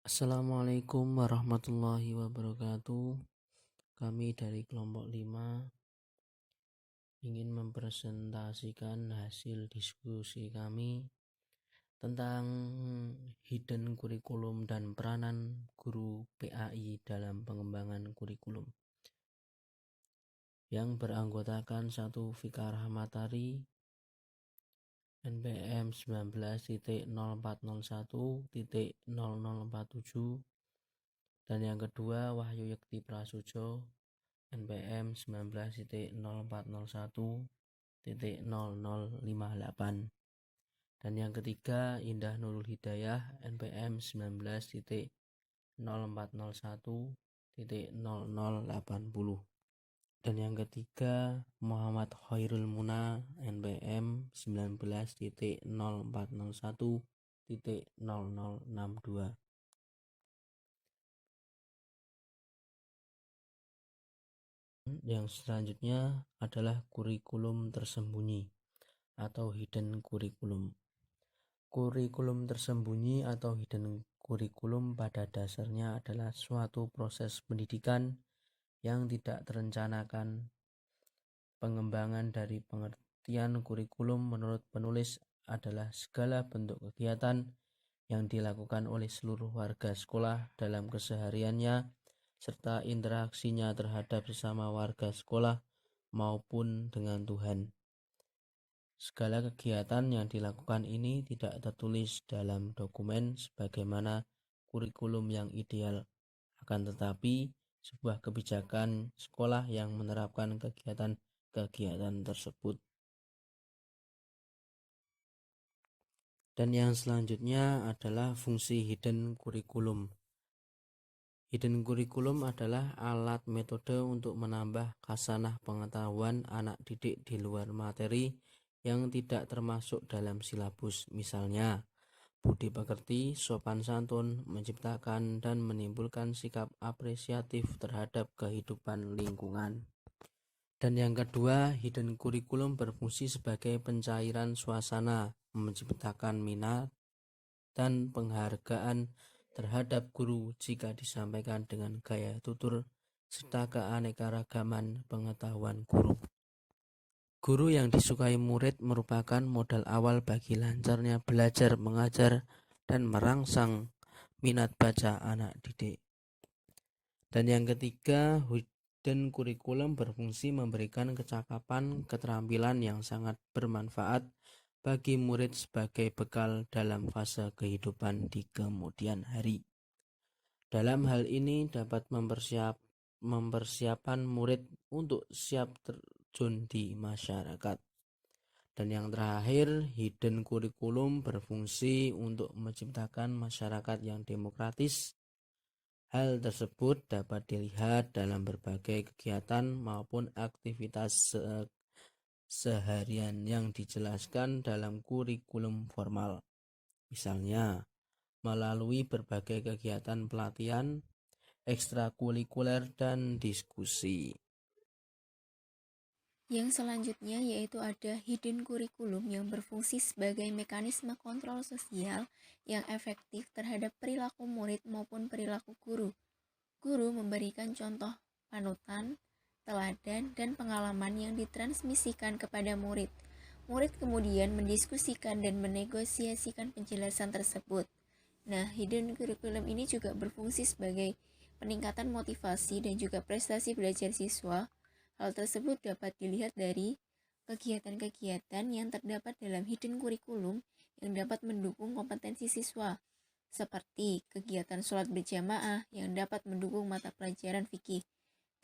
Assalamualaikum warahmatullahi wabarakatuh. Kami dari kelompok 5 ingin mempresentasikan hasil diskusi kami tentang hidden kurikulum dan peranan guru PAI dalam pengembangan kurikulum, yang beranggotakan 1 Fikar Rahmatari NPM 19.0401.0047 dan yang kedua Wahyu Yekti Prasujo NPM 19.0401.0058 dan yang ketiga Indah Nurul Hidayah NPM 19.0401.0080 dan yang ketiga Muhammad Khairul Muna NPM 19.0401.0062. Yang selanjutnya adalah kurikulum tersembunyi atau hidden kurikulum. Kurikulum tersembunyi atau hidden kurikulum pada dasarnya adalah suatu proses pendidikan yang tidak terencanakan. Pengembangan dari pengertian kurikulum menurut penulis adalah segala bentuk kegiatan yang dilakukan oleh seluruh warga sekolah dalam kesehariannya serta interaksinya terhadap sesama warga sekolah maupun dengan Tuhan. Segala kegiatan yang dilakukan ini tidak tertulis dalam dokumen sebagaimana kurikulum yang ideal, akan tetapi sebuah kebijakan sekolah yang menerapkan kegiatan tersebut. Dan yang selanjutnya adalah fungsi hidden kurikulum. Hidden kurikulum adalah alat metode untuk menambah khasanah pengetahuan anak didik di luar materi yang tidak termasuk dalam silabus, misalnya budi pekerti, sopan santun, menciptakan dan menimbulkan sikap apresiatif terhadap kehidupan lingkungan. Dan yang kedua, hidden kurikulum berfungsi sebagai pencairan suasana, menciptakan minat dan penghargaan terhadap guru jika disampaikan dengan gaya tutur serta keanekaragaman pengetahuan guru. Guru yang disukai murid merupakan modal awal bagi lancarnya belajar mengajar dan merangsang minat baca anak didik. Dan yang ketiga, hidden kurikulum berfungsi memberikan kecakapan keterampilan yang sangat bermanfaat bagi murid sebagai bekal dalam fase kehidupan di kemudian hari. Dalam hal ini dapat mempersiapkan murid untuk siap terjun di masyarakat. Dan yang terakhir, hidden kurikulum berfungsi untuk menciptakan masyarakat yang demokratis. Hal tersebut dapat dilihat dalam berbagai kegiatan maupun aktivitas seharian yang dijelaskan dalam kurikulum formal. Misalnya, melalui berbagai kegiatan pelatihan, ekstrakurikuler, dan diskusi. Yang selanjutnya yaitu ada hidden kurikulum yang berfungsi sebagai mekanisme kontrol sosial yang efektif terhadap perilaku murid maupun perilaku guru. Guru memberikan contoh panutan, teladan, dan pengalaman yang ditransmisikan kepada murid. Murid kemudian mendiskusikan dan menegosiasikan penjelasan tersebut. Nah, hidden kurikulum ini juga berfungsi sebagai peningkatan motivasi dan juga prestasi belajar siswa. Hal tersebut dapat dilihat dari kegiatan-kegiatan yang terdapat dalam hidden kurikulum yang dapat mendukung kompetensi siswa, seperti kegiatan sholat berjamaah yang dapat mendukung mata pelajaran fikih,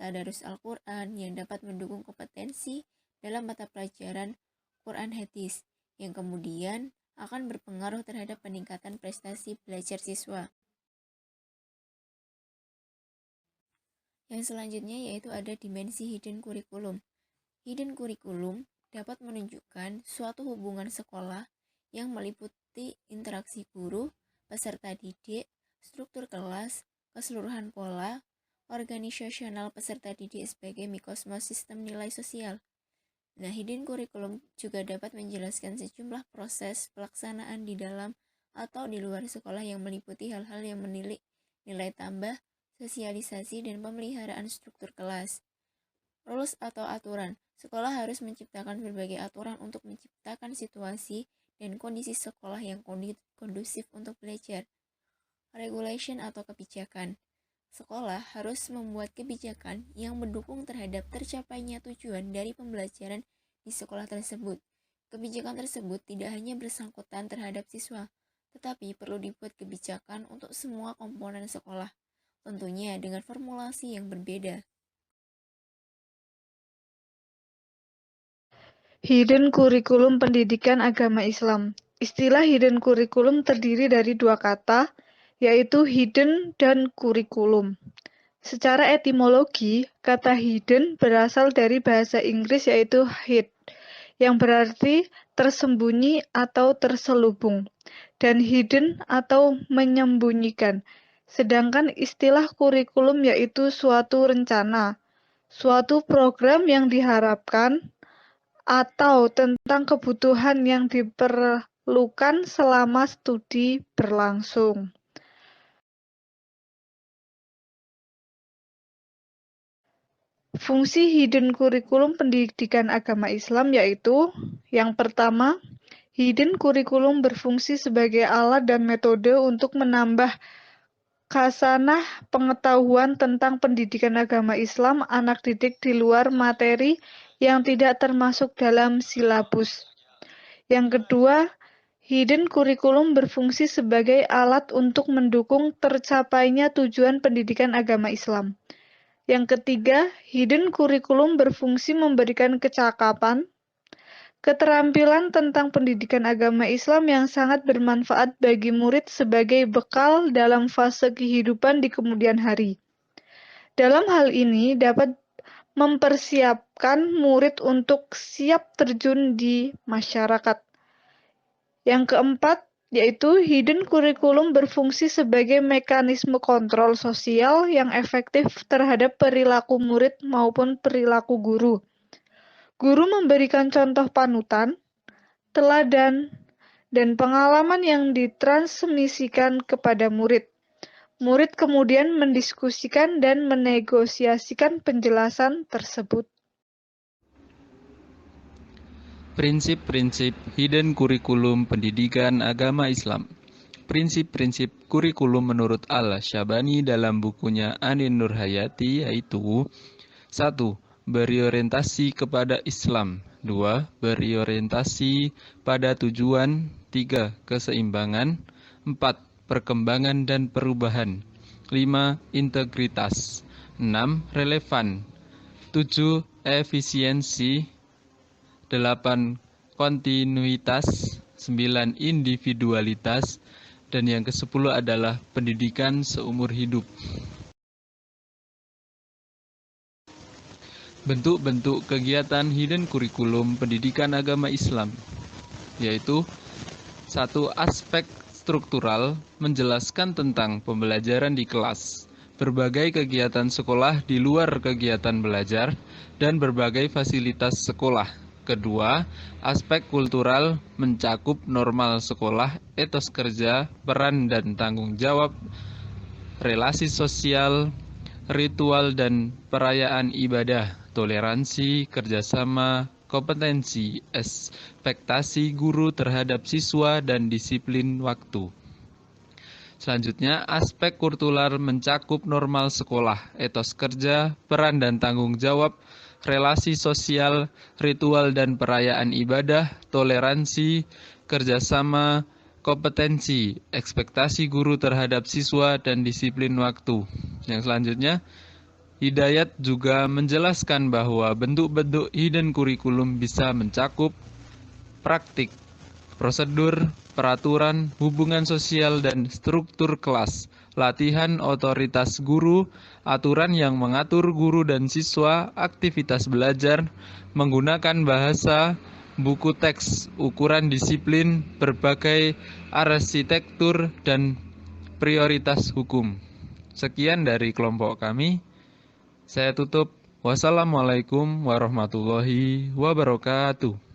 tadarus Al-Quran yang dapat mendukung kompetensi dalam mata pelajaran Quran hadis, yang kemudian akan berpengaruh terhadap peningkatan prestasi belajar siswa. Yang selanjutnya yaitu ada dimensi hidden kurikulum. Hidden kurikulum dapat menunjukkan suatu hubungan sekolah yang meliputi interaksi guru, peserta didik, struktur kelas, keseluruhan pola, organisasional peserta didik sebagai mikrokosmos sistem nilai sosial. Nah, hidden kurikulum juga dapat menjelaskan sejumlah proses pelaksanaan di dalam atau di luar sekolah yang meliputi hal-hal yang menilai nilai tambah, sosialisasi, dan pemeliharaan struktur kelas. Rules atau aturan. Sekolah harus menciptakan berbagai aturan untuk menciptakan situasi dan kondisi sekolah yang kondusif untuk belajar. Regulation atau kebijakan. Sekolah harus membuat kebijakan yang mendukung terhadap tercapainya tujuan dari pembelajaran di sekolah tersebut. Kebijakan tersebut tidak hanya bersangkutan terhadap siswa, tetapi perlu dibuat kebijakan untuk semua komponen sekolah, tentunya dengan formulasi yang berbeda. Hidden Kurikulum Pendidikan Agama Islam. Istilah hidden kurikulum terdiri dari dua kata, yaitu hidden dan kurikulum. Secara etimologi, kata hidden berasal dari bahasa Inggris yaitu hid, yang berarti tersembunyi atau terselubung, dan hidden atau menyembunyikan. Sedangkan istilah kurikulum yaitu suatu rencana, suatu program yang diharapkan atau tentang kebutuhan yang diperlukan selama studi berlangsung. Fungsi hidden kurikulum pendidikan agama Islam yaitu yang pertama, hidden kurikulum berfungsi sebagai alat dan metode untuk menambah khasanah pengetahuan tentang pendidikan agama Islam anak didik di luar materi yang tidak termasuk dalam silabus. Yang kedua, hidden kurikulum berfungsi sebagai alat untuk mendukung tercapainya tujuan pendidikan agama Islam. Yang ketiga, hidden kurikulum berfungsi memberikan kecakapan, keterampilan tentang pendidikan agama Islam yang sangat bermanfaat bagi murid sebagai bekal dalam fase kehidupan di kemudian hari. Dalam hal ini dapat mempersiapkan murid untuk siap terjun di masyarakat. Yang keempat, yaitu hidden kurikulum berfungsi sebagai mekanisme kontrol sosial yang efektif terhadap perilaku murid maupun perilaku guru. Guru memberikan contoh panutan, teladan, dan pengalaman yang ditransmisikan kepada murid. Murid kemudian mendiskusikan dan menegosiasikan penjelasan tersebut. Prinsip-prinsip hidden kurikulum pendidikan agama Islam. Prinsip-prinsip kurikulum menurut Al-Syabani dalam bukunya Anin Nurhayati yaitu 1. Berorientasi kepada Islam. 2. Berorientasi pada tujuan. 3. Keseimbangan. 4. Perkembangan dan perubahan. 5. Integritas. 6. Relevan. 7. Efisiensi. 8. Kontinuitas. 9. Individualitas. Dan yang ke-10 adalah pendidikan seumur hidup. Bentuk-bentuk kegiatan hidden kurikulum pendidikan agama Islam, yaitu 1. Aspek struktural, menjelaskan tentang pembelajaran di kelas, berbagai kegiatan sekolah di luar kegiatan belajar, dan berbagai fasilitas sekolah. Kedua, aspek kultural, mencakup normal sekolah, etos kerja, peran dan tanggung jawab, relasi sosial, ritual dan perayaan ibadah, toleransi, kerjasama, kompetensi, ekspektasi guru terhadap siswa, dan disiplin waktu. Selanjutnya, aspek kultural mencakup normal sekolah, etos kerja, peran dan tanggung jawab, relasi sosial, ritual dan perayaan ibadah, toleransi, kerjasama, kompetensi, ekspektasi guru terhadap siswa, dan disiplin waktu. Yang selanjutnya, Hidayat juga menjelaskan bahwa bentuk-bentuk hidden kurikulum bisa mencakup praktik, prosedur, peraturan, hubungan sosial, dan struktur kelas, latihan otoritas guru, aturan yang mengatur guru dan siswa, aktivitas belajar, menggunakan bahasa, buku teks, ukuran disiplin, berbagai arsitektur, dan prioritas hukum. Sekian dari kelompok kami. Saya tutup. Wassalamualaikum warahmatullahi wabarakatuh.